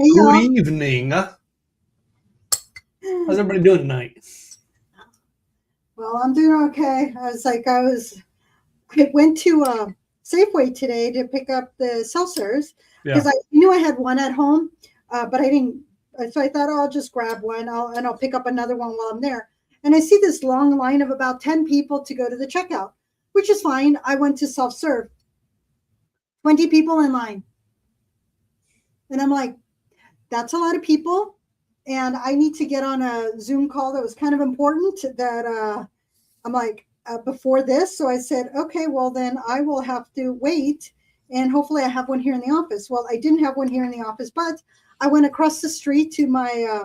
Hey, Good y'all. evening. How's everybody doing tonight? Well, I'm doing okay. I went to Safeway today to pick up the seltzers because Yeah. I knew I had one at home, but I didn't. So I thought, oh, I'll just grab one. I'll pick up another one while I'm there. And I see this long line of about 10 people to go to the checkout, which is fine. I went to self serve, 20 people in line. And I'm like, that's a lot of people. And I need to get on a Zoom call that was kind of important that I'm like, before this. So I said, okay, well, then I will have to wait. And hopefully I have one here in the office. Well, I didn't have one here in the office, but I went across the street to my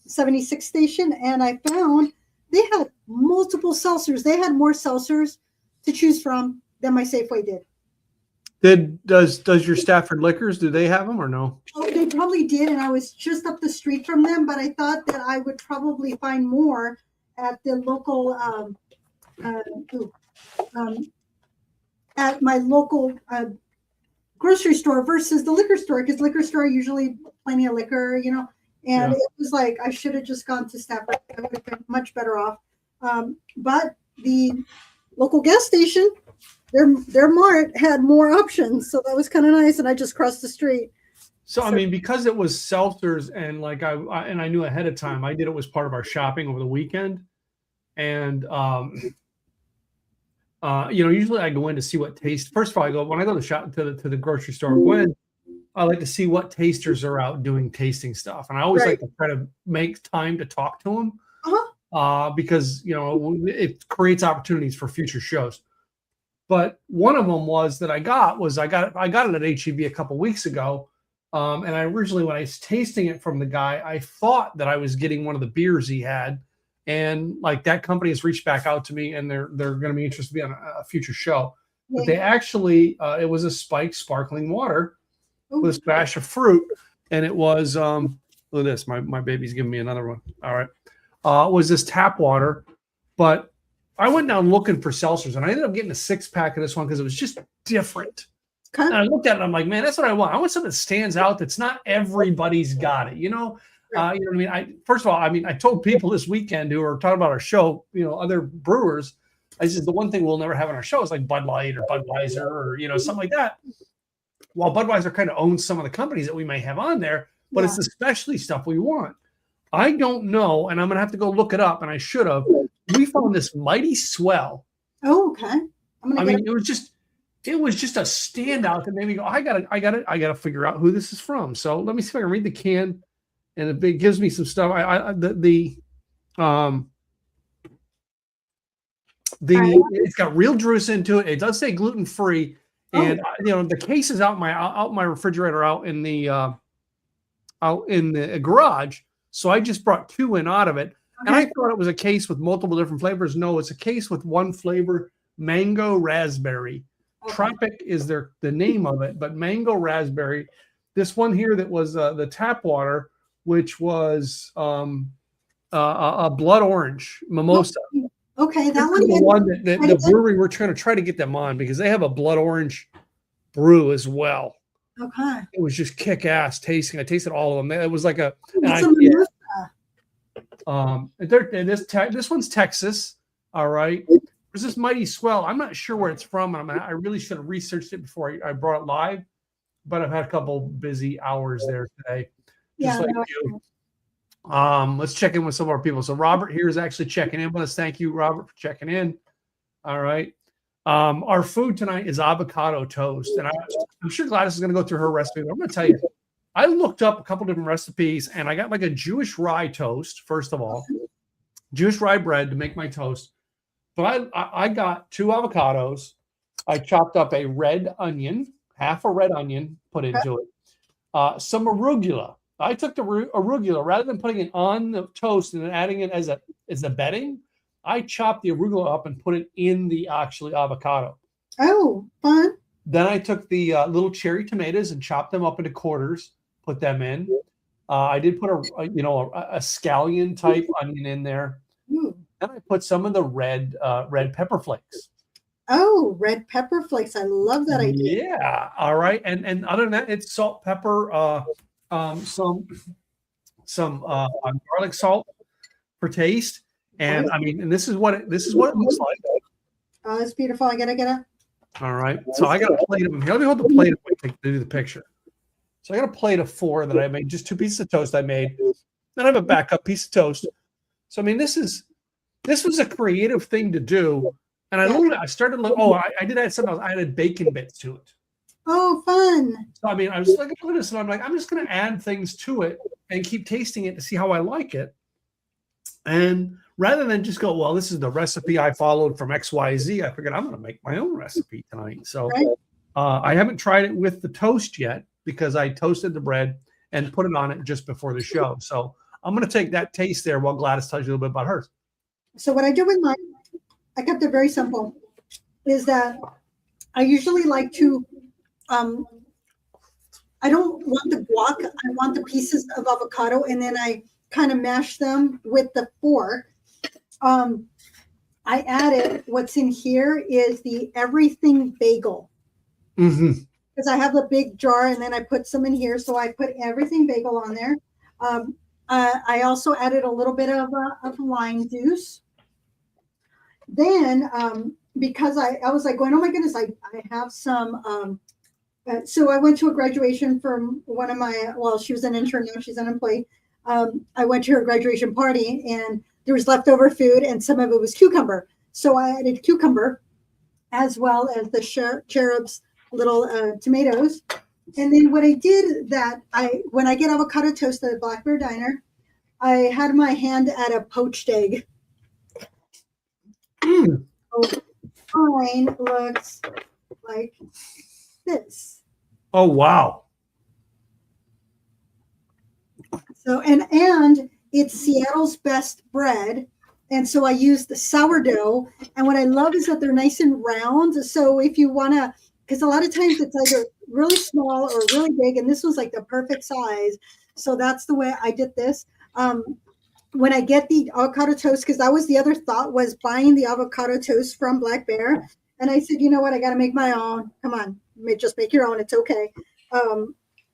76 station and I found they had multiple seltzers. They had more seltzers to choose from than my Safeway did. Does your Stafford Liquors, do they have them or no? Oh, they probably did. And I was just up the street from them, but I thought that I would probably find more at the local uh, um, at my local grocery store versus the liquor store because liquor store usually plenty of liquor, and Yeah. it was like I should have just gone to Stafford. I would have been much better off. But the local gas station, their mart had more options, so that was kind of nice. And I just crossed the street. So I mean, because it was seltzers and like I knew ahead of time, I did it was part of our shopping over the weekend, and usually I go in to see what taste. First of all, I go when I go to shop to the grocery store. When I like to see what tasters are out doing tasting stuff, and I always like to try to make time to talk to them because it creates opportunities for future shows. But one of them was that I got it at HEB a couple weeks ago, and I originally when I was tasting it from the guy, I thought that I was getting one of the beers he had. And like that company has reached back out to me and they're going to be interested to be on a future show. But they actually, it was a spiked sparkling water with a splash of fruit. And it was, look at this, my baby's giving me another one. All right. It was this tap water, but I went down looking for seltzers and I ended up getting a 6-pack of this one because it was just different. And I looked at it and I'm like, man, that's what I want. I want something that stands out that's not everybody's got it, you know what I mean? First of all, I told people this weekend who were talking about our show, other brewers, I said, the one thing we'll never have on our show is like Bud Light or Budweiser or, something like that. Well, Budweiser kind of owns some of the companies that we may have on there, but it's the specialty stuff we want. I don't know, and I'm going to have to go look it up, and I should have. We found this Mighty Swell. Oh, okay. It was just a standout that made me go, I gotta figure out who this is from. So let me see if I can read the can. And it gives me some stuff. It's got real juice into it. It does say gluten free, and the case is out my refrigerator out in the garage. So I just brought 2 in out of it, and I thought it was a case with multiple different flavors. No, it's a case with one flavor: mango raspberry. Tropic is the name of it, but mango raspberry. This one here that was the tap water, which was a blood orange mimosa. Okay, that one. The one that the brewery we're try to get them on because they have a blood orange brew as well. Okay. It was just kick ass tasting. I tasted all of them. It was like a. This one's Texas. All right. There's this Mighty Swell. I'm not sure where it's from. I really should have researched it before I brought it live, but I've had a couple busy hours there today. Just like you. Let's check in with some of our people. So Robert here is actually checking in with us. Thank you, Robert, for checking in. All right. Our food tonight is avocado toast. And I'm sure Gladys is going to go through her recipe. But I'm going to tell you, I looked up a couple different recipes and I got like a Jewish rye toast, first of all. Jewish rye bread to make my toast. But I got 2 avocados. I chopped up a red onion, half a red onion, put into it. Some arugula. I took the arugula rather than putting it on the toast and then adding it as a bedding. I chopped the arugula up and put it in the actually avocado. Oh, fun! Then I took the little cherry tomatoes and chopped them up into quarters, put them in. I did put a scallion type onion in there. Then I put some of the red pepper flakes. Oh, red pepper flakes! I love that idea. Yeah. All right. And other than that, it's salt, pepper. some garlic salt for taste. And I mean, and this is what it looks like. Oh, that's beautiful. I gotta get it. All right. So I got a plate of them here. Let me hold the plate up to do the picture. So I got a plate of 4 that I made, just 2 pieces of toast I made. Then I have a backup piece of toast. So I mean, this was a creative thing to do. And I started looking, I did add something else. I added bacon bits to it. Oh, fun. So I mean, I was looking at this and I'm like, I'm just gonna add things to it and keep tasting it to see how I like it. And rather than just go, well, this is the recipe I followed from XYZ, I figured I'm going to make my own recipe tonight. So I haven't tried it with the toast yet because I toasted the bread and put it on it just before the show. So I'm going to take that taste there while Gladys tells you a little bit about hers. So what I do with mine, I kept it very simple, is that I usually like to, I don't want the guac. I want the pieces of avocado, and then I kind of mash them with the fork. I added, what's in here is the everything bagel. Because I have the big jar, and then I put some in here. So I put everything bagel on there. I also added a little bit of lime juice. Then, because I was like going, oh my goodness, I have some. So I went to a graduation from one of my, well, she was an intern, now she's unemployed. I went to her graduation party, and there was leftover food, and some of it was cucumber. So I added cucumber as well as the cherub's little tomatoes. And then what I did when I get avocado toast at the Black Bear Diner, I had my hand at a poached egg. So mine looks like this. Oh, wow. So, and it's Seattle's best bread. And so I use the sourdough. And what I love is that they're nice and round. So if you want to, because a lot of times it's either really small or really big, and this was like the perfect size. So that's the way I did this. When I get the avocado toast, because that was the other thought, was buying the avocado toast from Black Bear. And I said, you know what, I got to make my own. Come on, just make your own. It's okay.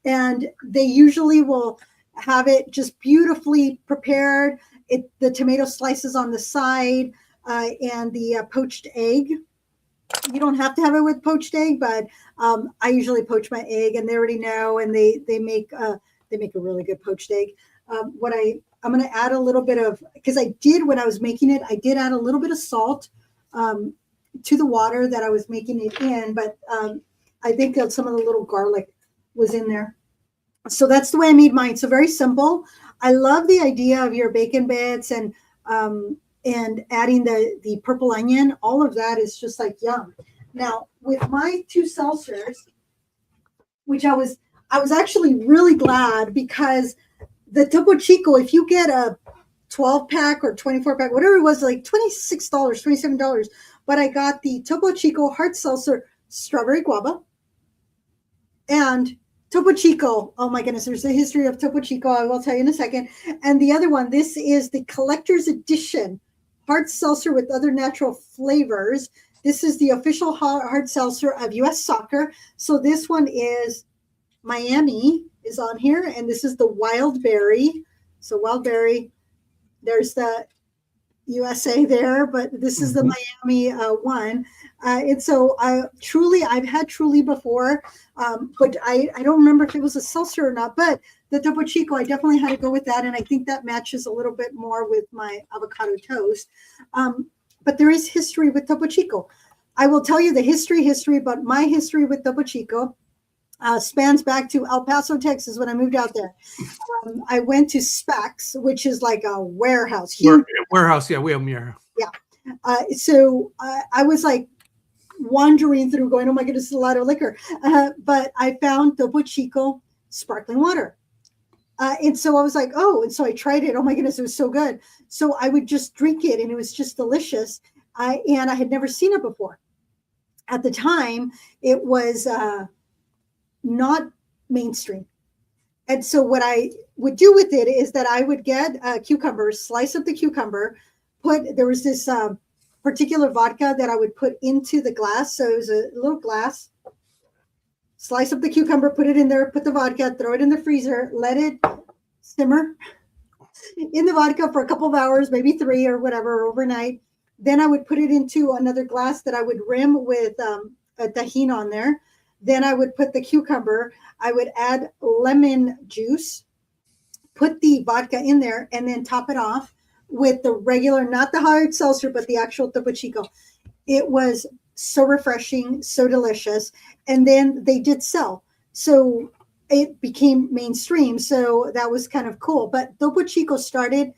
And they usually will have it just beautifully prepared. The tomato slices on the side and the poached egg. You don't have to have it with poached egg, but I usually poach my egg, and they already know, and they make a really good poached egg. I'm going to add a little bit of, because I did when I was making it, I did add a little bit of salt to the water that I was making it in, but I think that some of the little garlic was in there. So that's the way I made mine. So very simple. I love the idea of your bacon bits and adding the purple onion. All of that is just like yum. Now with my 2 seltzers, which I was actually really glad, because the Topo Chico, if you get a 12-pack or 24-pack, whatever it was, like $26, $27. But I got the Topo Chico hard seltzer strawberry guava and Topo Chico. Oh my goodness, there's the history of Topo Chico. I will tell you in a second. And the other one, this is the collector's edition hard seltzer with other natural flavors. This is the official hard seltzer of U.S. Soccer. So this one is Miami is on here, and this is the wild berry. So wild berry, there's the USA there, but this is the Miami one. And so I've had Truly before, but I don't remember if it was a seltzer or not, but the Topo Chico, I definitely had to go with that. And I think that matches a little bit more with my avocado toast. But there is history with Topo Chico. I will tell you the history, but my history with Topo Chico spans back to El Paso, Texas, when I moved out there. I went to Specs, which is like a warehouse. Warehouse, yeah, we have them here. Yeah. So I was like wandering through going, oh my goodness, a lot of liquor. But I found Topo Chico sparkling water. And so I was like, oh, and so I tried it. Oh my goodness, it was so good. So I would just drink it, and it was just delicious. And I had never seen it before. At the time, it was not mainstream. And so what I would do with it is that I would get cucumbers, slice up the cucumber, there was this particular vodka that I would put into the glass. So it was a little glass. slice up the cucumber, put it in there, put the vodka, throw it in the freezer, let it simmer in the vodka for a couple of hours, maybe 3 or whatever, overnight. Then I would put it into another glass that I would rim with a tahini on there. Then I would put the cucumber. I would add lemon juice, put the vodka in there, and then top it off with the regular, not the hard seltzer, but the actual Topo Chico. It was so refreshing, so delicious. And then they did sell. So it became mainstream. So that was kind of cool. But Topo Chico started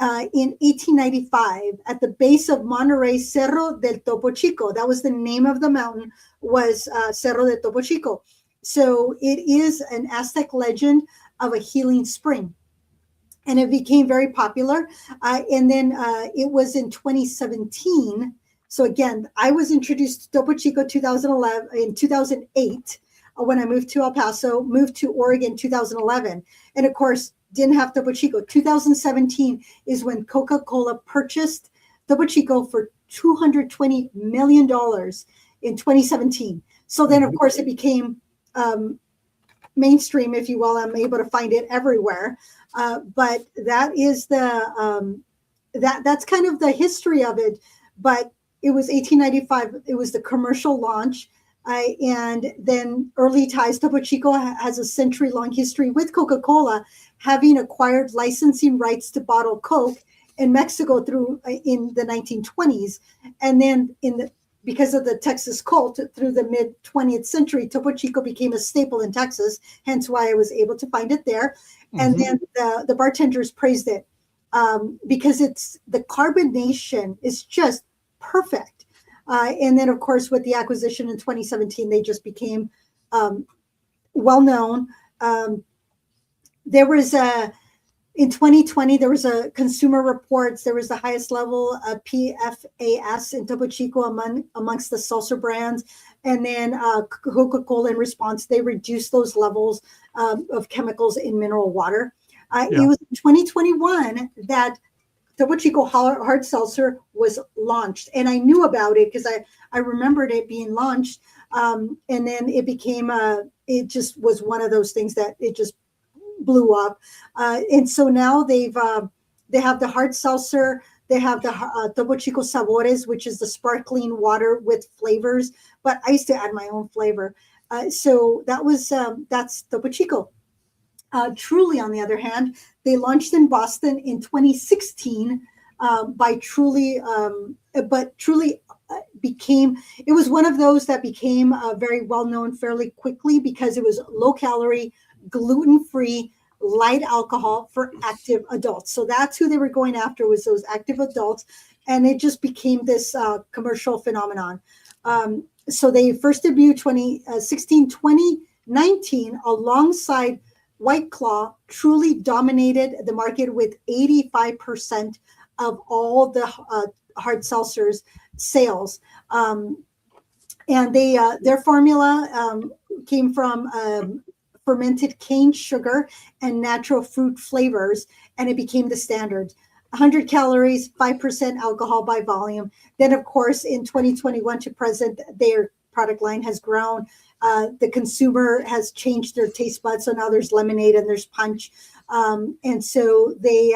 in 1895 at the base of Monterey, Cerro del Topo Chico. That was the name of the mountain, was Cerro del Topo Chico. So it is an Aztec legend of a healing spring. And it became very popular. And then it was in 2017. So again, I was introduced to Topo Chico in 2008 when I moved to El Paso, moved to Oregon 2011. And of course, didn't have Topo Chico. 2017 is when Coca-Cola purchased Topo Chico for $220 million in 2017. So then, of course, it became mainstream, if you will. I'm able to find it everywhere. But that is that's kind of the history of it. But it was 1895. It was the commercial launch. And then early ties. Topo Chico has a century-long history with Coca-Cola, having acquired licensing rights to bottle Coke in Mexico in the 1920s. And then because of the Texas cult through the mid 20th century, Topo Chico became a staple in Texas, hence why I was able to find it there. Mm-hmm. And then the bartenders praised it because the carbonation is just perfect. And then, of course, with the acquisition in 2017, they just became well-known. There was in 2020, there was a Consumer Reports. There was the highest level of PFAS in Topo Chico amongst the seltzer brands. And then Coca-Cola, in response, they reduced those levels of chemicals in mineral water. It was in 2021 that Topo Chico Hard Seltzer was launched. And I knew about it because I remembered it being launched. And then it became, it just was one of those things that it just blew up. And so now they have the hard seltzer. They have the Topo Chico Sabores, which is the sparkling water with flavors. But I used to add my own flavor. So that's Topo Chico. Truly, on the other hand, they launched in Boston in 2016 by Truly, but Truly it was one of those that became very well known fairly quickly because it was low calorie, gluten-free, light alcohol for active adults. So that's who they were going after, was those active adults. And it just became this commercial phenomenon. So they first debuted 2019 alongside White Claw. Truly dominated the market with 85% of all the hard seltzers sales. And their formula came from fermented cane sugar and natural fruit flavors, and it became the standard. 100 calories, 5% alcohol by volume. Then, of course, in 2021 to present, their product line has grown. The consumer has changed their taste buds, so now there's lemonade and there's punch. And so they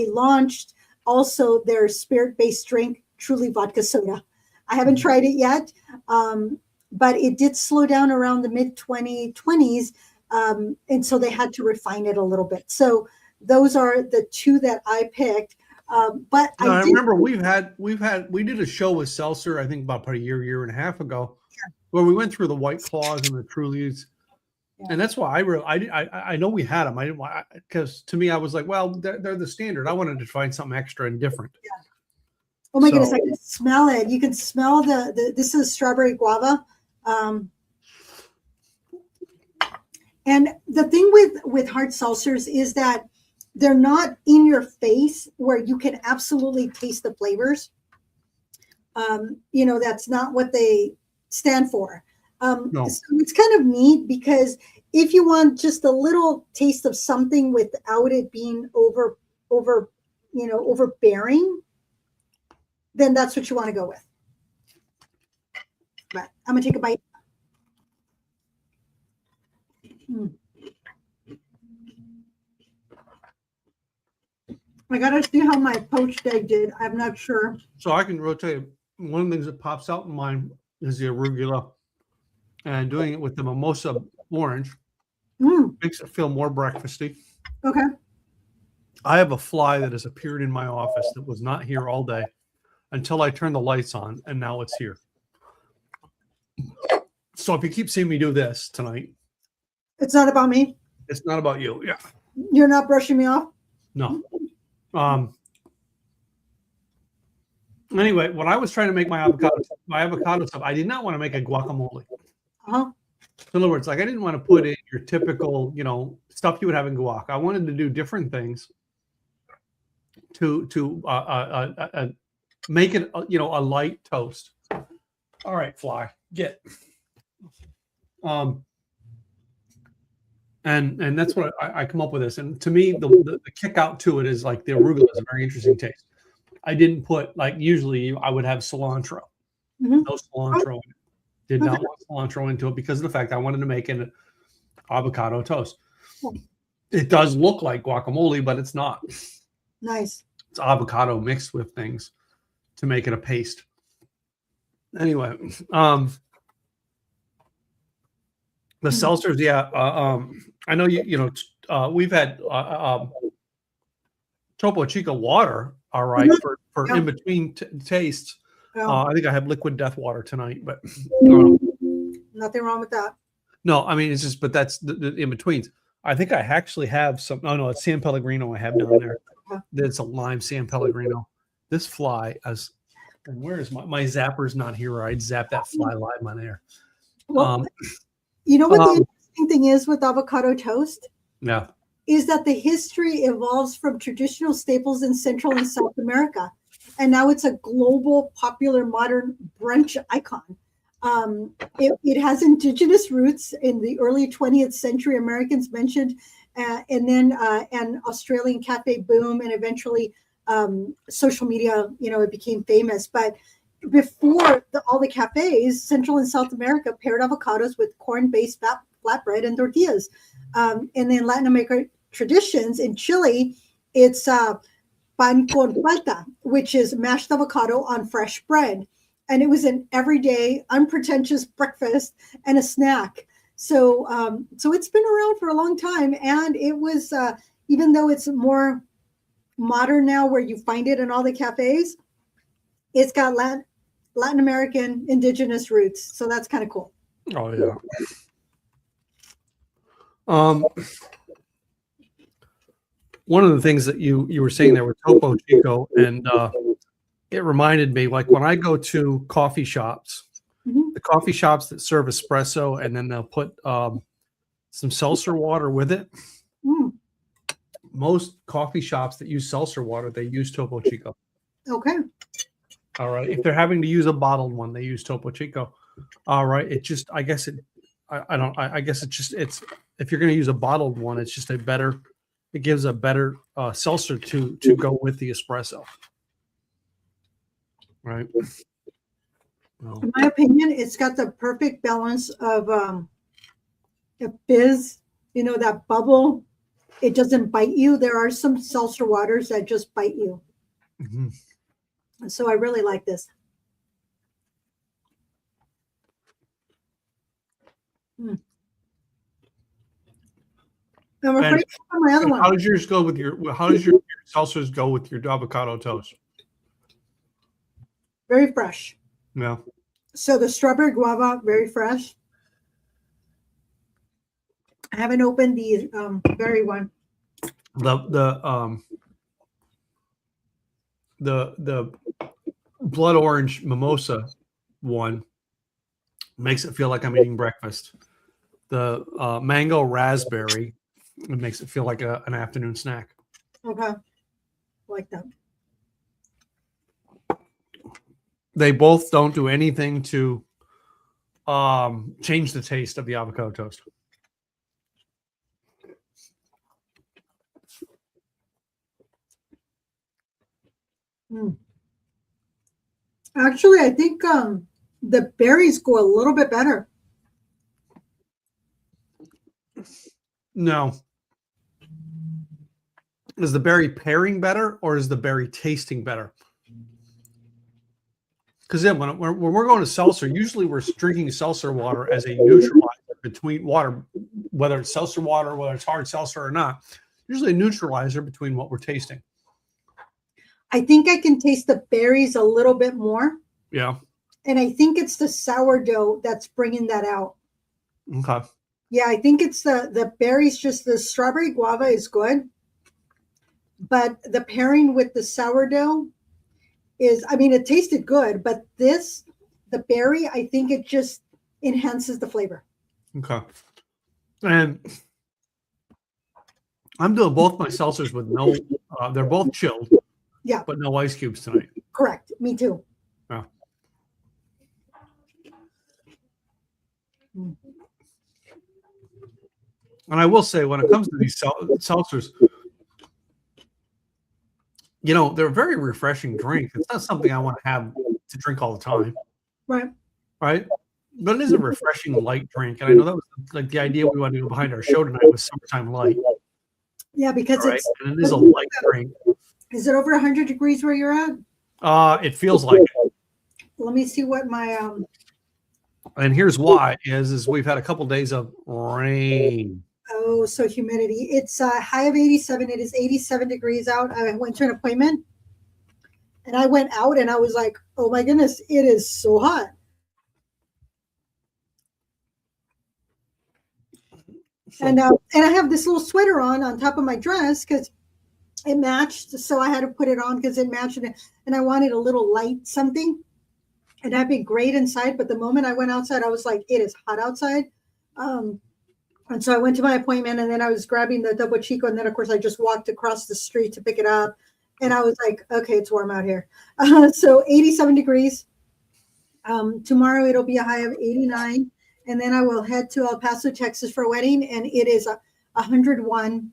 launched also their spirit-based drink, Truly Vodka Soda. I haven't tried it yet, but it did slow down around the mid-2020s, and so they had to refine it a little bit. So those are the two that I picked. But I remember we did a show with Seltzer, I think about a year and a half ago, where we went through the White Claws and the Trulies. Yeah. And that's why I know we had them. I didn't want, because to me, I was like, well, they're the standard. I wanted to find something extra and different. Yeah. Oh my goodness, I can smell it. You can smell this is strawberry guava. And the thing with hard seltzers is that they're not in your face where you can absolutely taste the flavors. That's not what they stand for. No. So it's kind of neat because if you want just a little taste of something without it being overbearing, then that's what you want to go with. But I'm gonna take a bite. Mm. I gotta see how my poached egg did. I'm not sure. So I can really tell you, one of the things that pops out in mine is the arugula, and doing it with the mimosa orange makes it feel more breakfasty. Okay. I have a fly that has appeared in my office that was not here all day until I turned the lights on, and now it's here. So if you keep seeing me do this tonight, It's not about me. it's not about you. Yeah. You're not brushing me off. No. Anyway, when I was trying to make my avocado stuff, I did not want to make a guacamole. Uh-huh. In other words, like I didn't want to put in your typical, stuff you would have in guac. I wanted to do different things to make it, a light toast. All right, fly, get. And that's what I come up with this. And to me, the kick out to it is like the arugula is a very interesting taste. I didn't put, like, usually I would have cilantro. Mm-hmm. No cilantro in it. Did not want cilantro into it because of the fact I wanted to make an avocado toast. It does look like guacamole, but it's not. Nice. It's avocado mixed with things to make it a paste. Anyway, the seltzers, yeah. I know we've had Topo Chico water, all right, for in between tastes. I think I have liquid death water tonight, but nothing wrong with that. No, I mean it's just, but that's the in betweens. I think I actually have some. Oh no, it's San Pellegrino I have down there. It's a lime San Pellegrino. This fly, and where is my zapper's not here? Or I'd zap that fly live on air. Well, you know what the interesting thing is with avocado toast? Yeah. Is that the history evolves from traditional staples in Central and South America. And now it's a global, popular, modern brunch icon. It has indigenous roots in the early 20th century. Americans mentioned, and then an Australian cafe boom, and eventually social media. It became famous. But before all the cafes, Central and South America paired avocados with corn-based flatbread and tortillas. And then Latin American traditions in Chile, it's pan con palta, which is mashed avocado on fresh bread. And it was an everyday, unpretentious breakfast and a snack. So it's been around for a long time. And it was, even though it's more modern now where you find it in all the cafes, it's got Latin American indigenous roots. So that's kind of cool. Oh, yeah. One of the things that you were saying there with Topo Chico, and it reminded me, like when I go to coffee shops, the coffee shops that serve espresso, and then they'll put some seltzer water with it. Most coffee shops that use seltzer water, they use Topo Chico. Okay. All right. If they're having to use a bottled one, they use Topo Chico. All right. It just, I guess it, I guess it's just, if you're going to use a bottled one, it's just it gives a better seltzer to go with the espresso. Right. Well, in my opinion, it's got the perfect balance of fizz, that bubble. It doesn't bite you. There are some seltzer waters that just bite you. Mm-hmm. So I really like this. I'm afraid of my other one. How does yours go with how does your seltzers go with your avocado toast? Very fresh. Yeah. So the strawberry guava, very fresh. I haven't opened the berry one. The blood orange mimosa one makes it feel like I'm eating breakfast. The mango raspberry, it makes it feel like an afternoon snack. Okay. Like that. They both don't do anything to change the taste of the avocado toast. Actually, I think the berries go a little bit better. No. Is the berry pairing better or is the berry tasting better? Because then when we're going to seltzer, usually we're drinking seltzer water as a neutralizer between water, whether it's seltzer water, whether it's hard seltzer or not. Usually a neutralizer between what we're tasting. I think I can taste the berries a little bit more. Yeah. And I think it's the sourdough that's bringing that out. Okay. Yeah, I think it's the berries, just the strawberry guava is good. But the pairing with the sourdough is, I mean, it tasted good, but the berry, I think it just enhances the flavor. Okay. And I'm doing both my seltzers with no, they're both chilled. Yeah. But no ice cubes tonight. Correct. Me too. Yeah. Mm. And I will say, when it comes to these seltzers, they're a very refreshing drink. It's not something I want to have to drink all the time. Right. Right. But it is a refreshing light drink. And I know that was like the idea we wanted to do behind our show tonight was summertime light. Yeah, because right? And it is a light drink. Is it over 100 degrees where you're at? It feels like it. Let me see what my and here's why is we've had a couple days of rain. Oh, so humidity. It's a high of 87. It is 87 degrees out. I went to an appointment and I went out and I was like, oh my goodness, it is so hot. So, and I have this little sweater on top of my dress because it matched. So I had to put it on because it matched it. And I wanted a little light something. And that'd be great inside. But the moment I went outside, I was like, it is hot outside. And so I went to my appointment and then I was grabbing the Double Chico. And then, of course, I just walked across the street to pick it up. And I was like, okay, it's warm out here. So 87 degrees. Tomorrow it'll be a high of 89. And then I will head to El Paso, Texas for a wedding. And it is 101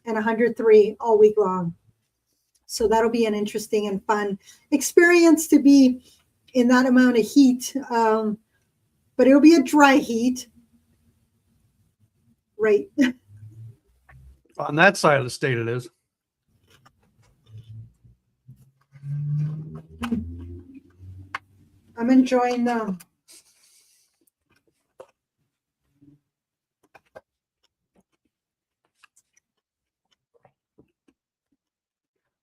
and 103 all week long. So that'll be an interesting and fun experience to be in that amount of heat. But it'll be a dry heat. Right. On that side of the state, it is. I'm enjoying them.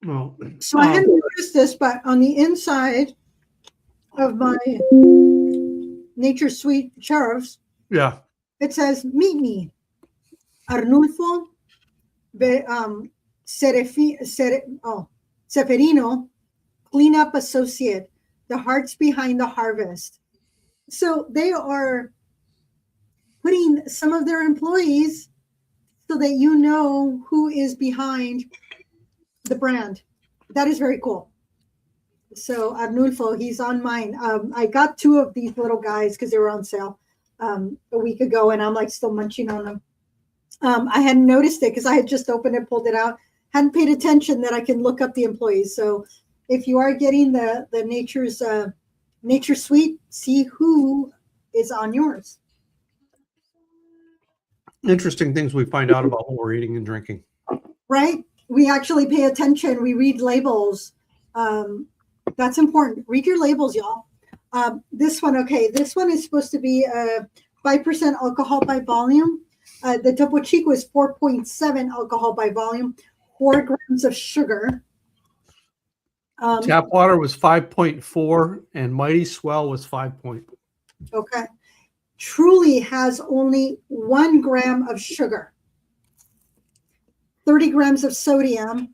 Well, so I hadn't noticed this, but on the inside of my Nature Sweet Sheriffs, yeah, it says, "Meet me, Arnulfo Seferino, cleanup associate, the hearts behind the harvest." So they are putting some of their employees so that you know who is behind the brand. That is very cool. So Arnulfo, he's on mine. I got 2 of these little guys because they were on sale a week ago, and I'm like still munching on them. I hadn't noticed it because I had just opened it, pulled it out, hadn't paid attention that I can look up the employees. So if you are getting the Nature Sweet, see who is on yours. Interesting things we find out about what we're eating and drinking. Right? We actually pay attention. We read labels. That's important. Read your labels, y'all. This one is supposed to be 5% alcohol by volume. The Topo Chico is 4.7 alcohol by volume, 4 grams of sugar. Tap water was 5.4 and Mighty Swell was 5. Okay. Truly has only 1 gram of sugar, 30 grams of sodium.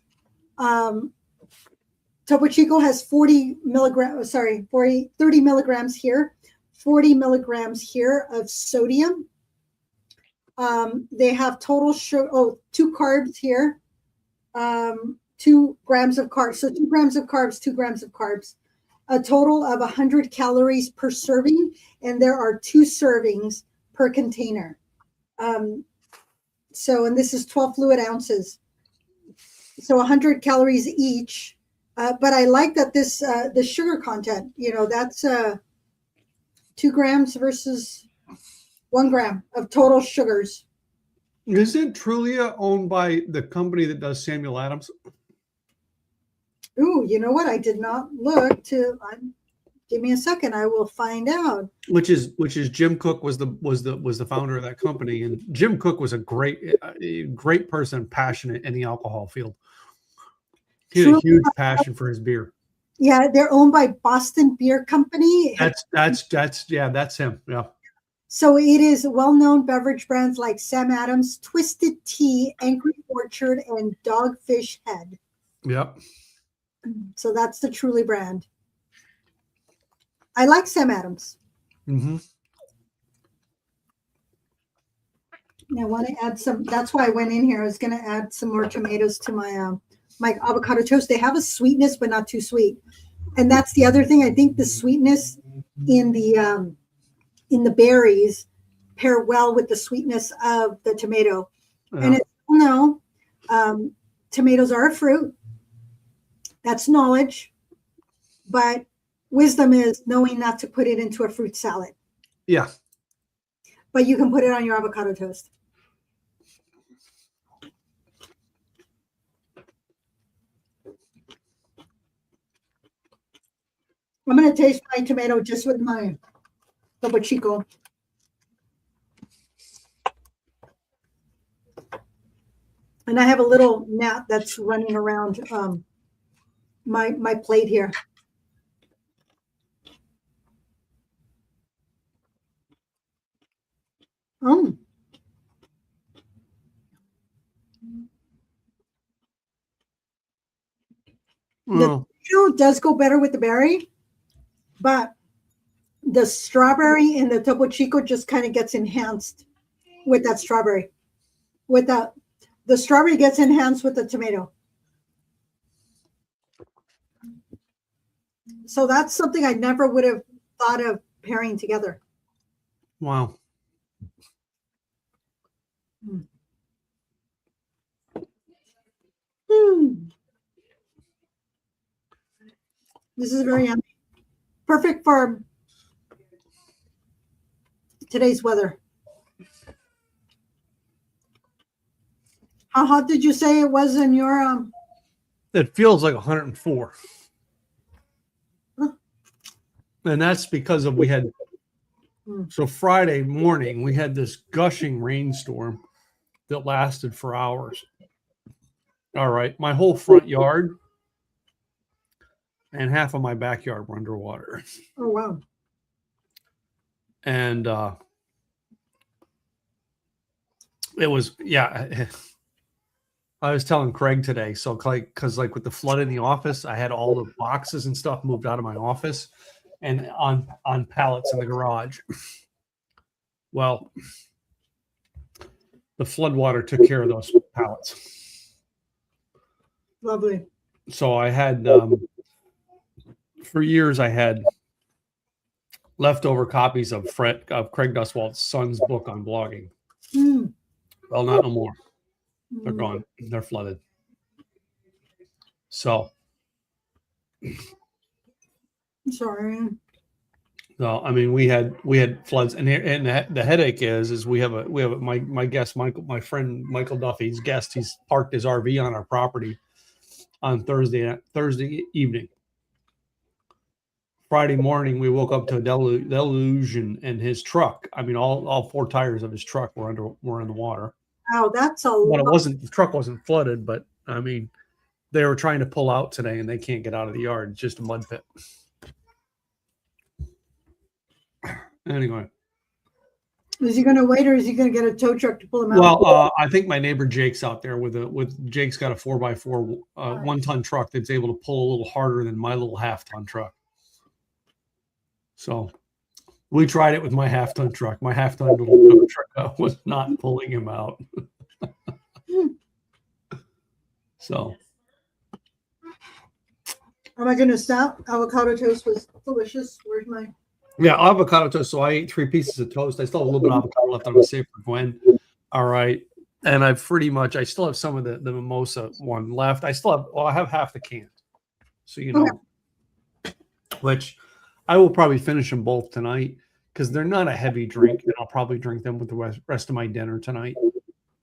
Topo Chico has 30 milligrams here, 40 milligrams here of sodium. They have total sugar, 2 carbs here, 2 grams of carbs. So 2 grams of carbs, 2 grams of carbs. A total of 100 calories per serving, and there are 2 servings per container. And this is 12 fluid ounces. So 100 calories each. But I like that this the sugar content, that's 2 grams versus 1 gram of total sugars. Isn't Trulia owned by the company that does Samuel Adams? Ooh, you know what? I did not look to. Give me a second. I will find out. Which is Jim Cook was the founder of that company, and Jim Cook was a great person, passionate in the alcohol field. He had a huge passion for his beer. Yeah, they're owned by Boston Beer Company. That's him. Yeah. So it is well-known beverage brands like Sam Adams, Twisted Tea, Angry Orchard, and Dogfish Head. Yep. So that's the Truly brand. I like Sam Adams. Mm-hmm. I want to add some. That's why I went in here. I was going to add some more tomatoes to my avocado toast. They have a sweetness, but not too sweet. And that's the other thing. I think the sweetness in the berries pair well with the sweetness of the tomato. Yeah. And tomatoes are a fruit. That's knowledge. But wisdom is knowing not to put it into a fruit salad. Yeah. But you can put it on your avocado toast. I'm going to taste my tomato just with my Topo Chico. And I have a little gnat that's running around my plate here. The tomato does go better with the berry, but the strawberry and the Topo Chico just kind of gets enhanced with that strawberry. With the strawberry gets enhanced with the tomato. So that's something I never would have thought of pairing together. Wow. This is very yummy. Perfect for today's weather. How hot did you say it was in your It feels like 104. Huh. And that's because of so Friday morning we had this gushing rainstorm that lasted for hours. All right, my whole front yard and half of my backyard were underwater. Oh wow. And it was, I was telling Craig today, so because with the flood in the office, I had all the boxes and stuff moved out of my office and on pallets in the garage. Well, the flood water took care of those pallets. Lovely. So I had, for years, I had leftover copies of Craig Duswalt's son's book on blogging. Well, not no more. They're gone. They're flooded. So, sorry. No, I mean we had floods, and the headache is we have my guest Michael, my friend Michael Duffy's guest. He's parked his RV on our property on Thursday evening. Friday morning, we woke up to a deluge in his truck. I mean, all four tires of his truck were in the water. Oh, that's a lot. But the truck wasn't flooded, but I mean, they were trying to pull out today and they can't get out of the yard. It's just a mud pit. Anyway. Is he going to wait or is he going to get a tow truck to pull him out? Well, I think my neighbor Jake's out there with Jake's got a 4x4 1-ton truck that's able to pull a little harder than my little half-ton truck. So we tried it with my half-ton truck. My half-ton little truck was not pulling him out. So. Oh my goodness, that avocado toast was delicious. Where's my... Yeah, avocado toast. So I ate 3 pieces of toast. I still have a little bit of avocado left. I'm going to save for Gwen. All right. And I still have some of the mimosa one left. I have half the can. So, which I will probably finish them both tonight because they're not a heavy drink. And I'll probably drink them with the rest of my dinner tonight.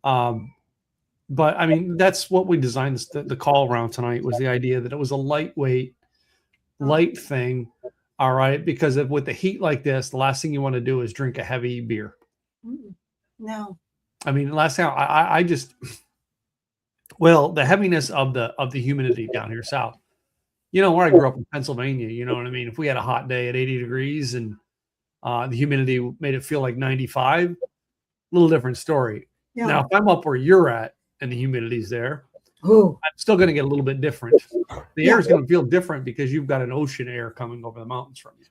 But I mean, that's what we designed the call around tonight, was the idea that it was a lightweight, light thing. All right. Because with the heat like this, the last thing you want to do is drink a heavy beer. No. I mean, last time I just, well, the heaviness of the humidity down here south. Where I grew up in Pennsylvania, you know what I mean? If we had a hot day at 80 degrees and the humidity made it feel like 95, a little different story. Yeah. Now, if I'm up where you're at and the humidity's there, I'm still going to get a little bit different. The air is going to feel different because you've got an ocean air coming over the mountains from you.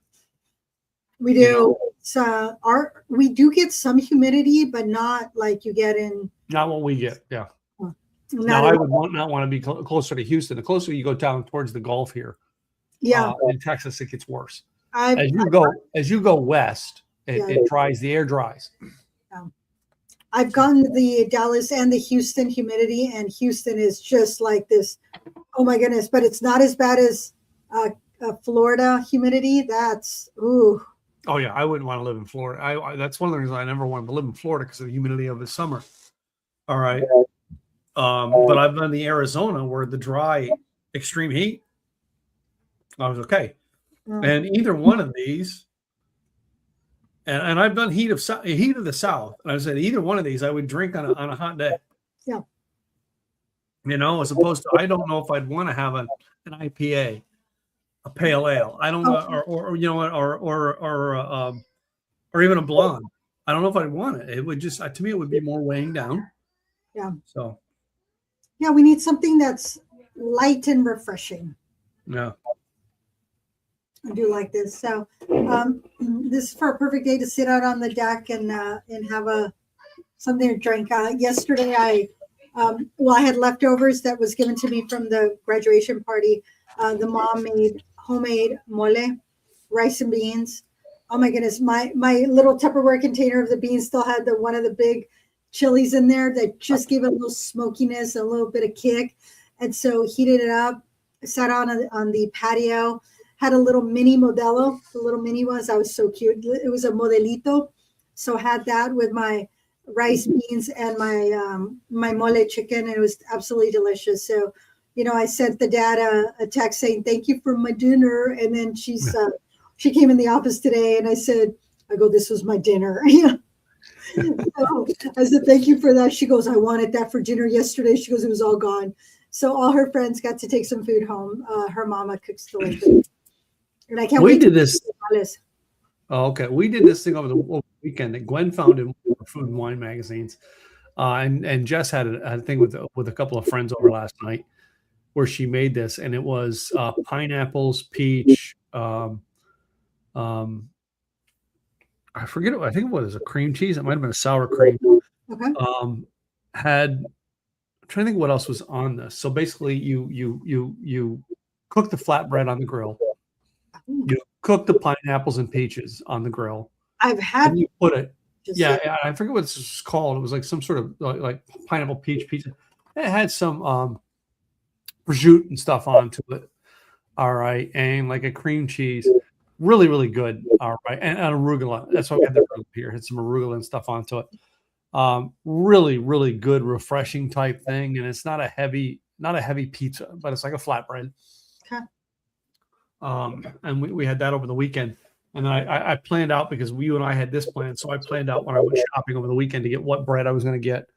We do. So we do get some humidity, but not like you get in. Not what we get. Yeah. Now, I would not want to be closer to Houston. The closer you go down towards the Gulf here, in Texas, it gets worse. As you go west, it dries. The air dries. Yeah. I've gotten the Dallas and the Houston humidity, and Houston is just like this. Oh my goodness! But it's not as bad as Florida humidity. That's ooh. Oh yeah, I wouldn't want to live in Florida. That's one of the reasons I never wanted to live in Florida, because of the humidity of the summer. All right. But I've been in Arizona where the dry extreme heat, I was okay. And either one of these, and I've done heat of the South, and I said either one of these I would drink on a hot day. Yeah. As opposed to, I don't know if I'd want to have an IPA, a pale ale. I don't know, or even a blonde. I don't know if I'd want it. It would just, to me, it would be more weighing down. Yeah. So. Yeah, we need something that's light and refreshing. Yeah. I do like this. So this is for a perfect day to sit out on the deck and have something to drink. Yesterday, I had leftovers that was given to me from the graduation party. The mom made homemade mole, rice and beans. Oh my goodness, my little Tupperware container of the beans still had one of the big chilies in there that just gave it a little smokiness, a little bit of kick. And so heated it up, sat on the patio, had a little mini Modelo, the little mini ones. That was so cute. It was a modelito. So had that with my rice, beans, and my mole chicken, and it was absolutely delicious. So, I sent the dad a text saying, "Thank you for my dinner." And then she came in the office today, and I go, "This was my dinner." So I said, "Thank you for that." She goes, "I wanted that for dinner yesterday." She goes, "It was all gone." So all her friends got to take some food home. Her mama cooks delicious. And I can't wait. We did this. Oh, okay. We did this thing over the weekend that Gwen found in Food and Wine magazines. And Jess had a thing with a couple of friends over last night where she made this, and it was pineapples, peach, I forget. I think it was a cream cheese. It might have been a sour cream. Okay. I'm trying to think what else was on this. So basically, you cook the flatbread on the grill. You cook the pineapples and peaches on the grill. I've had. And you put it. Yeah, I forget what this was called. It was like some sort of like pineapple peach pizza. It had some prosciutto and stuff onto it. All right, and like a cream cheese. Really, really good. All right. And arugula. That's why we have the arugula here. Had some arugula and stuff onto it. Really, really good, refreshing type thing. And it's not a heavy pizza, but it's like a flatbread. Okay. And we had that over the weekend. And then I planned out, because you and I had this plan. So I planned out when I went shopping over the weekend to get what bread I was going to get,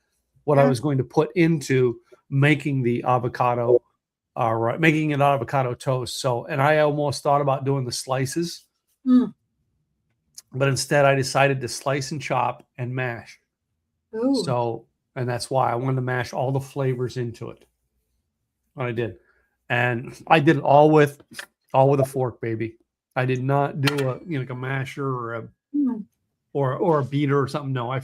what I was going to put into making the avocado. All right, making an avocado toast. So, and I almost thought about doing the slices, but instead I decided to slice and chop and mash. Ooh. So, and that's why I wanted to mash all the flavors into it. What I did, and I did it all with a fork, baby. I did not do like a masher or a beater or something. No, I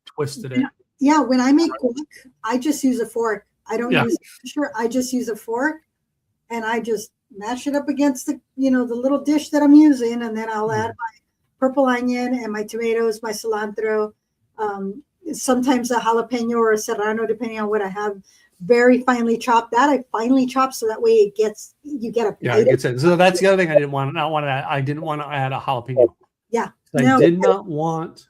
twisted it. Yeah, when I make guac, I just use a fork. I don't use a masher. I just use a fork, and I just mash it up against the little dish that I'm using, and then I'll add my purple onion and my tomatoes, my cilantro, sometimes a jalapeno or a serrano, depending on what I have. Very finely chopped. That I finely chop so that way you get a it gets it. So that's the other thing I didn't want to add a jalapeno. Yeah, I did not want.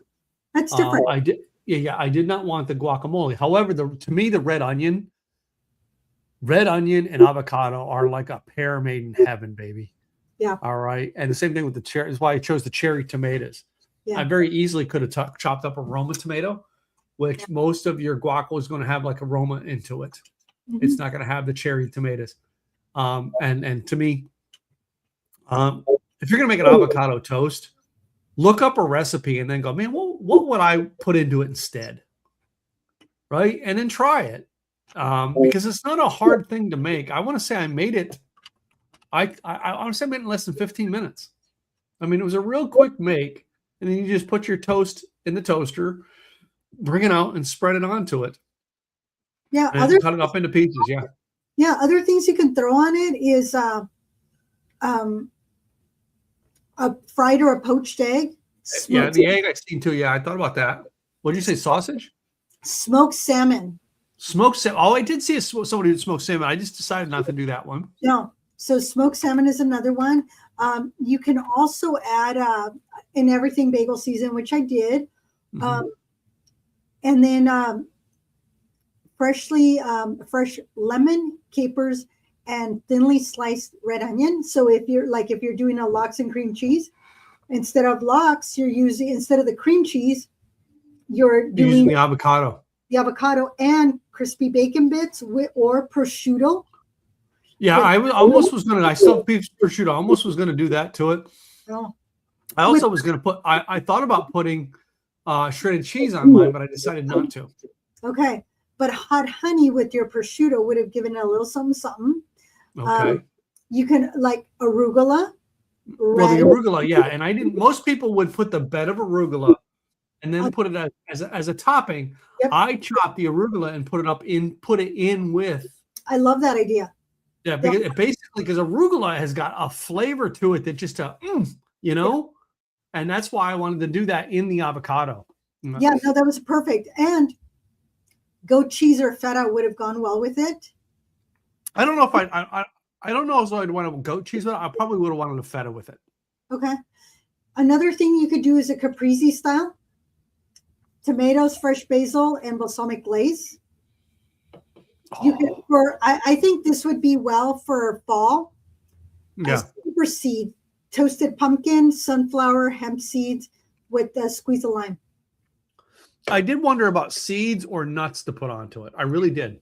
That's different. Yeah. I did not want the guacamole. However, to me, the red onion and avocado are like a pair made in heaven, baby. Yeah. All right. And the same thing with the cherry. That's why I chose the cherry tomatoes. Yeah. I very easily could have chopped up a Roma tomato, which most of your guac is going to have like aroma into it. Mm-hmm. It's not going to have the cherry tomatoes. And to me, if you're going to make an avocado toast, look up a recipe and then go, man, what would I put into it instead? Right. And then try it. Because it's not a hard thing to make. I want to say I made it. I honestly made it in less than 15 minutes. I mean, it was a real quick make, and then you just put your toast in the toaster, bring it out, and spread it onto it. Yeah, and cut it up into pieces. Yeah. Yeah, other things you can throw on it is a fried or a poached egg. Yeah, the egg I've seen too. Yeah, I thought about that. What did you say? Sausage? Smoked salmon. Smoked salmon. Oh, I did see somebody who smoked salmon. I just decided not to do that one. No. So smoked salmon is another one. You can also add in everything bagel season, which I did. Mm-hmm. And then fresh lemon, capers, and thinly sliced red onion. So if you're doing a lox and cream cheese, instead of the cream cheese, you're using the avocado. The avocado and crispy bacon bits or prosciutto. Yeah, I still have prosciutto. I almost was going to do that to it. Oh. I also was going to I thought about putting shredded cheese on mine, but I decided not to. Okay. But hot honey with your prosciutto would have given it a little something. Okay. You can like arugula. Well, the arugula, yeah. And most people would put the bed of arugula and then put it as a topping. Yep. I chopped the arugula and put it in with. I love that idea. Yeah, because arugula has got a flavor to it that just and that's why I wanted to do that in the avocado. Yeah, no, that was perfect. And goat cheese or feta would have gone well with it. I don't know if I don't know if I'd want a goat cheese, but I probably would have wanted a feta with it. Okay. Another thing you could do is a caprese style. Tomatoes, fresh basil, and balsamic glaze. I think this would be well for fall. Yeah. Super seed, toasted pumpkin, sunflower, hemp seeds with a squeeze of lime. I did wonder about seeds or nuts to put onto it. I really did.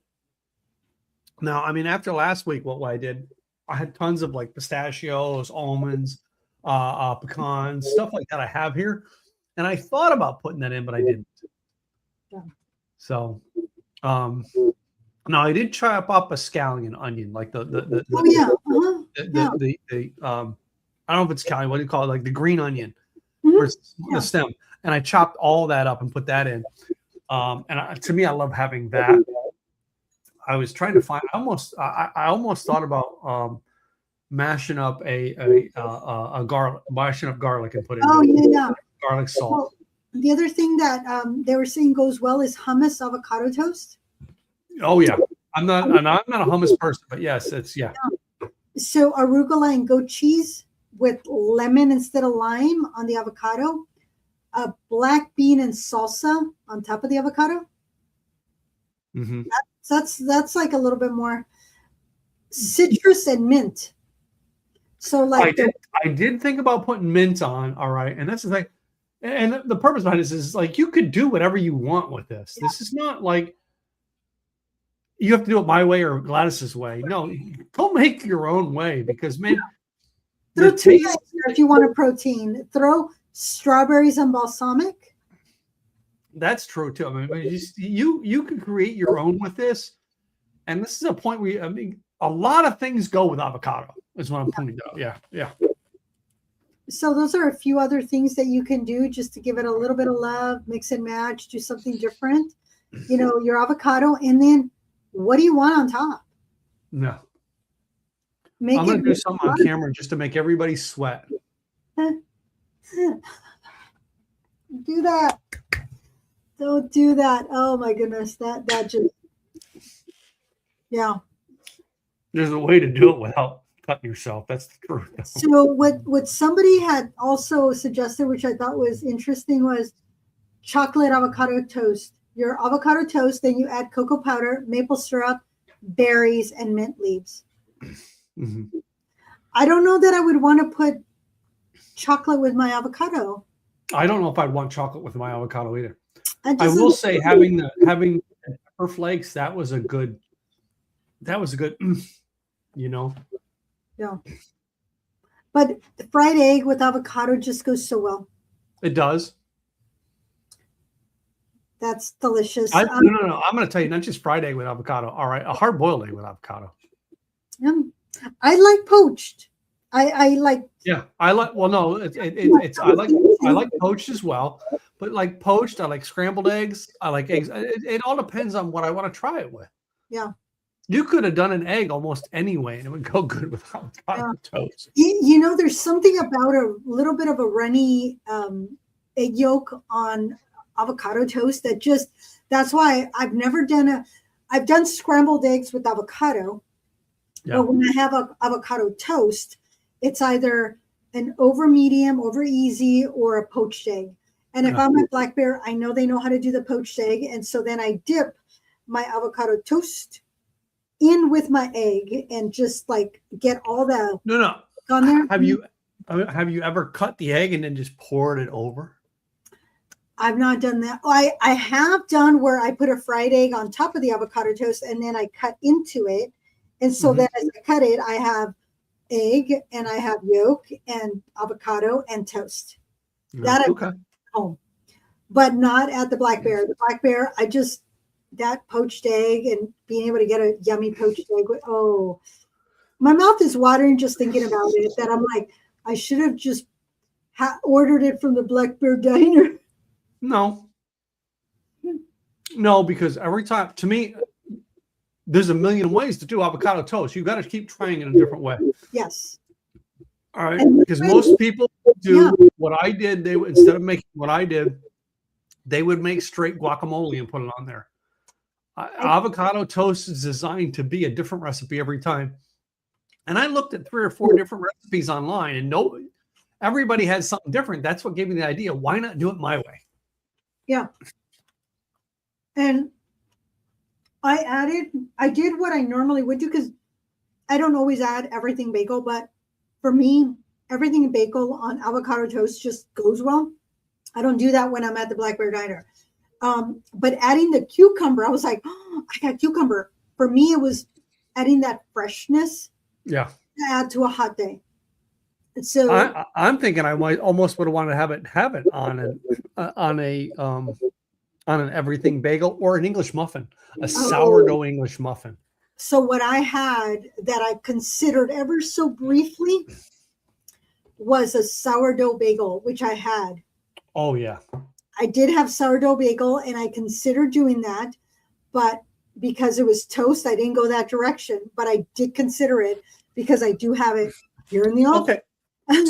Now, I mean, after last week, what I did, I had tons of like pistachios, almonds, pecans, stuff like that I have here. And I thought about putting that in, but I didn't. Yeah. So, now I did chop up a scallion onion, like the I don't know if it's scallion. What do you call it? Like the green onion, the stem. And I chopped all that up and put that in. To me, I love having that. I was trying to find. I almost thought about mashing up garlic and putting garlic salt. Well, the other thing that they were saying goes well is hummus avocado toast. Oh yeah, I'm not a hummus person, but yes, it's yeah. So arugula and goat cheese with lemon instead of lime on the avocado, a black bean and salsa on top of the avocado. Mm-hmm. That's like a little bit more citrus and mint. So like I did think about putting mint on. All right, and that's the thing. And the purpose behind this is like you could do whatever you want with this. Yeah. This is not like you have to do it my way or Gladys's way. No, go make your own way because man, throw taste, if you want a protein, throw strawberries and balsamic. That's true too. I mean, you can create your own with this, and this is a point where a lot of things go with avocado. Is what I'm pointing out. Yeah. So those are a few other things that you can do just to give it a little bit of love, mix and match, do something different. Your avocado, and then what do you want on top? No. I'm going to do something on camera just to make everybody sweat. Do that. Don't do that. Oh my goodness. That just, yeah. There's a way to do it without cutting yourself. That's the truth. So what somebody had also suggested, which I thought was interesting, was chocolate avocado toast. Your avocado toast, then you add cocoa powder, maple syrup, berries, and mint leaves. Mm-hmm. I don't know that I would want to put chocolate with my avocado. I don't know if I'd want chocolate with my avocado either. I will say having pepper flakes, that was a good, you know. Yeah. But the fried egg with avocado just goes so well. It does. That's delicious. No. I'm going to tell you, not just fried egg with avocado. All right, a hard boiled egg with avocado. I like poached. I like. Yeah, I like. Well, no, I like poached as well, but like poached, I like scrambled eggs. I like eggs. It all depends on what I want to try it with. Yeah. You could have done an egg almost anyway, and it would go good with avocado toast. You know, there's something about a little bit of a runny egg yolk on avocado toast that's why I've done scrambled eggs with avocado. Yeah. But when I have a avocado toast, it's either an over medium, over easy, or a poached egg. And if I'm at Black Bear, I know they know how to do the poached egg. And so then I dip my avocado toast in with my egg and just like get all the on there. Have you ever cut the egg and then just poured it over? I've not done that. I have done where I put a fried egg on top of the avocado toast and then I cut into it. And so then as I cut it, I have egg and I have yolk and avocado and toast. That I've done at home, but not at the Black Bear. The Black Bear, that poached egg and being able to get a yummy poached egg. My mouth is watering just thinking about it. That I'm like, I should have just ordered it from the Black Bear Diner. No, because every time, to me, there's a million ways to do avocado toast. You've got to keep trying it a different way. Yes. All right. Because most people do what I did. They would, instead of making what I did, they would make straight guacamole and put it on there. Avocado toast is designed to be a different recipe every time. And I looked at 3 or 4 different recipes online, and everybody has something different. That's what gave me the idea. Why not do it my way? Yeah. And I did what I normally would do because I don't always add everything bagel, but for me, everything bagel on avocado toast just goes well. I don't do that when I'm at the Black Bear Diner. But adding the cucumber, I was like, I got cucumber. For me, it was adding that freshness. Yeah. To add to a hot day. So I'm thinking I might almost would have wanted to have it on an everything bagel or an English muffin, a sourdough English muffin. So what I had that I considered ever so briefly was a sourdough bagel, which I had. Oh yeah. I did have sourdough bagel and I considered doing that, but because it was toast, I didn't go that direction, but I did consider it because I do have it here in the office. Okay.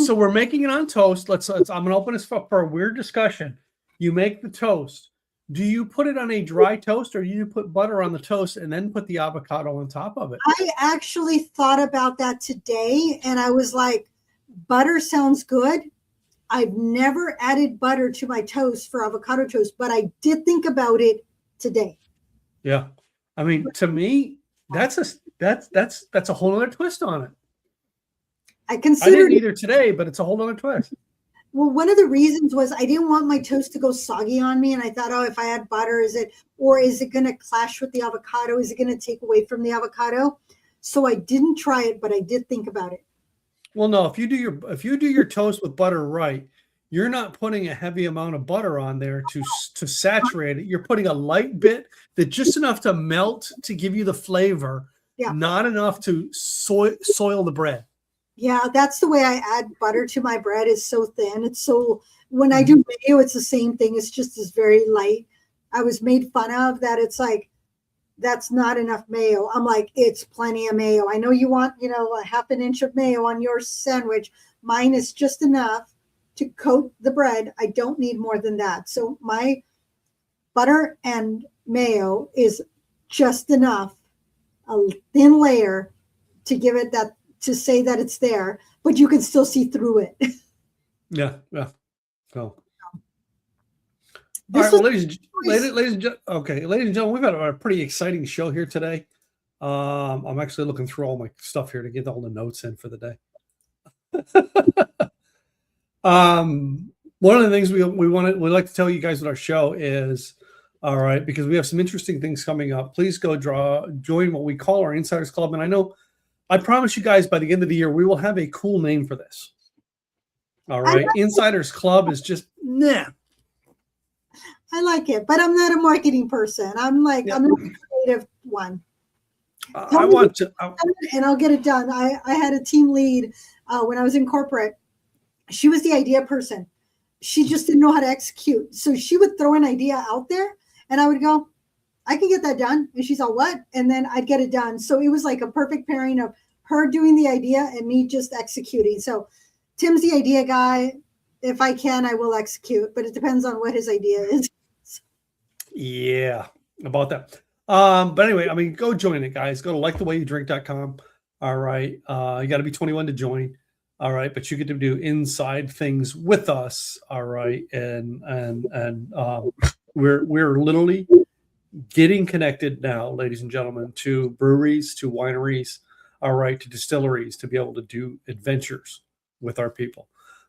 So we're making it on toast. I'm going to open this for a weird discussion. You make the toast. Do you put it on a dry toast or do you put butter on the toast and then put the avocado on top of it? I actually thought about that today and I was like, butter sounds good. I've never added butter to my toast for avocado toast, but I did think about it today. Yeah. I mean, to me, that's a whole other twist on it. I didn't either today, but it's a whole other twist. Well, one of the reasons was I didn't want my toast to go soggy on me. And I thought, if I add butter, is it going to clash with the avocado? Is it going to take away from the avocado? So I didn't try it, but I did think about it. Well, no, if you do your toast with butter right, you're not putting a heavy amount of butter on there to saturate it. You're putting a light bit that just enough to melt to give you the flavor, not enough to soil the bread. Yeah, that's the way I add butter to my bread. It's so thin. It's so, when I do mayo, it's the same thing. It's just this very light. I was made fun of that. It's like, that's not enough mayo. I'm like, it's plenty of mayo. I know you want, a half an inch of mayo on your sandwich. Mine is just enough to coat the bread. I don't need more than that. So my butter and mayo is just enough, a thin layer to give it that, to say that it's there, but you can still see through it. Yeah. So All This right, well, was ladies and gentlemen, we've got a pretty exciting show here today. I'm actually looking through all my stuff here to get all the notes in for the day. One of the things we like to tell you guys with our show is, all right, because we have some interesting things coming up. Please go join what we call our Insiders Club, and I promise you guys by the end of the year we will have a cool name for this. All right, Insiders Club is just nah. I like it, but I'm not a marketing person. I'm a creative one. And I'll get it done. I had a team lead when I was in corporate. She was the idea person. She just didn't know how to execute. So she would throw an idea out there and I would go, I can get that done. And she's all, what? And then I'd get it done. So it was like a perfect pairing of her doing the idea and me just executing. So Tim's the idea guy. If I can, I will execute, but it depends on what his idea is. Yeah, about that. But anyway, I mean, go join it, guys. Go to likethewayyouDrink.com. All right. You got to be 21 to join. All right. But you get to do inside things with us. All right. And we're literally getting connected now, ladies and gentlemen, to breweries, to wineries, all right, to distilleries, to be able to do adventures with our people.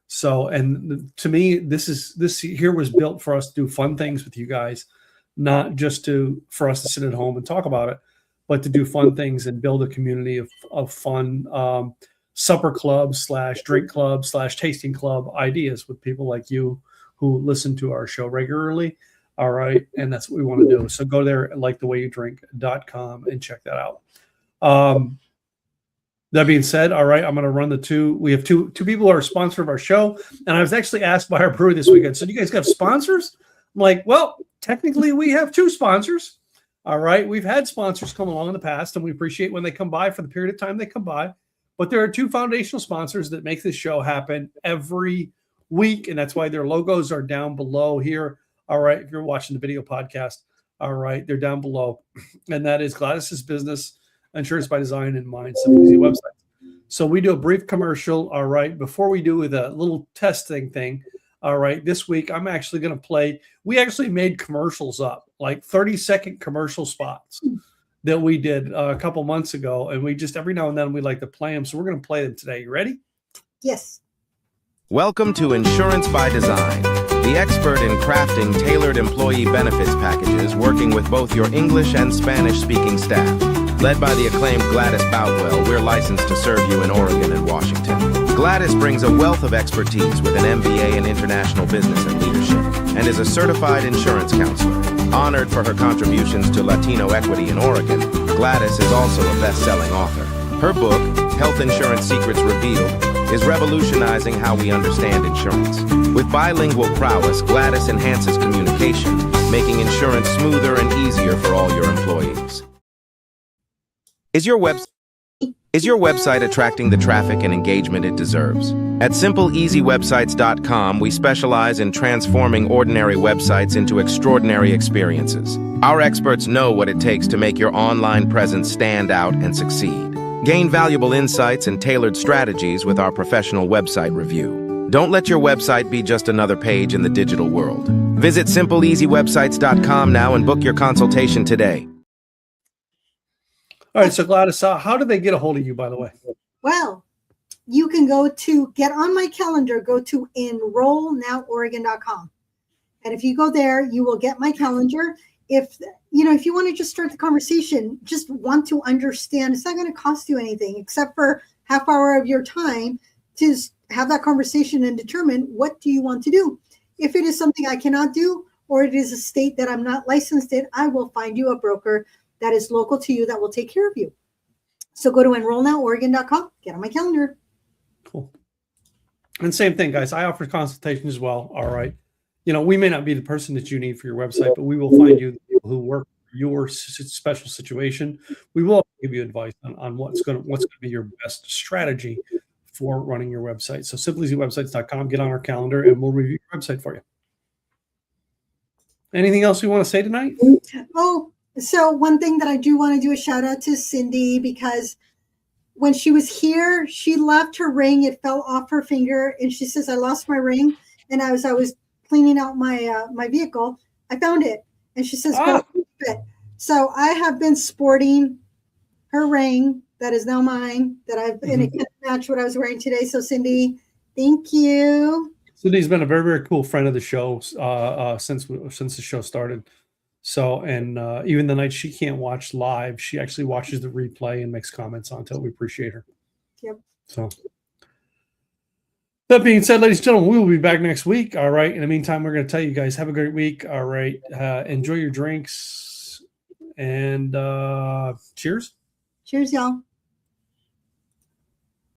So, and to me, this here was built for us to do fun things with you guys, not just for us to sit at home and talk about it, but to do fun things and build a community of fun supper club / drink club / tasting club ideas with people like you who listen to our show regularly. All right. And that's what we want to do. So go there at likethewayyouDrink.com and check that out. That being said, all right, I'm going to run the two. We have two people who are a sponsor of our show. And I was actually asked by our brewery this weekend, so do you guys have sponsors? I'm like, well, technically we have 2 sponsors. All right. We've had sponsors come along in the past, and we appreciate when they come by for the period of time they come by. But there are 2 foundational sponsors that make this show happen every week. And that's why their logos are down below here. All right. If you're watching the video podcast, all right, they're down below. And that is Gladys's Business, Insurance by Design, and mine, Simple Easy Website. So we do a brief commercial, all right, before we do the little testing thing. All right, this week I'm actually going to play. We actually made commercials up, like 30-second commercial spots that we did a couple months ago, and we just every now and then we like to play them. So we're going to play them today. You ready? Yes. Welcome to Insurance by Design, the expert in crafting tailored employee benefits packages, working with both your English and Spanish-speaking staff. Led by the acclaimed Gladys Boutwell, we're licensed to serve you in Oregon and Washington. Gladys brings a wealth of expertise with an MBA in international business and leadership, and is a certified insurance counselor. Honored for her contributions to Latino equity in Oregon, Gladys is also a best-selling author. Her book, Health Insurance Secrets Revealed, is revolutionizing how we understand insurance. With bilingual prowess, Gladys enhances communication, making insurance smoother and easier for all your employees. Is your website attracting the traffic and engagement it deserves? At SimpleEasyWebsites.com, we specialize in transforming ordinary websites into extraordinary experiences. Our experts know what it takes to make your online presence stand out and succeed. Gain valuable insights and tailored strategies with our professional website review. Don't let your website be just another page in the digital world. Visit SimpleEasyWebsites.com now and book your consultation today. All right, so Gladys, how do they get a hold of you, by the way? Well, you can go to get on my calendar, go to enrollnoworegon.com. And if you go there, you will get my calendar. If you want to just start the conversation, just want to understand, it's not going to cost you anything except for half hour of your time to have that conversation and determine what do you want to do. If it is something I cannot do, or it is a state that I'm not licensed in, I will find you a broker that is local to you that will take care of you. So go to enrollnoworegon.com, get on my calendar. Cool. And same thing, guys. I offer consultation as well. All right. We may not be the person that you need for your website, but we will find you the people who work for your special situation. We will give you advice on what's going to be your best strategy for running your website. So simpleeasywebsites.com, get on our calendar, and we'll review your website for you. Anything else we want to say tonight? Oh, so one thing that I do want to do a shout out to Cindy, because when she was here, she left her ring. It fell off her finger. And she says, I lost my ring. And as I was cleaning out my vehicle, I found it. And she says, Ah. go keep it. So I have been sporting her ring that is now mine that I've and it can't match what I was wearing today. So Cindy, thank you. Cindy's been a very, very cool friend of the show since the show started. So, and even the night she can't watch live, she actually watches the replay and makes comments on it. We appreciate her. Yep. So, that being said, ladies and gentlemen, we will be back next week. All right. In the meantime, we're going to tell you guys, have a great week. All right. Enjoy your drinks and cheers. Cheers, y'all.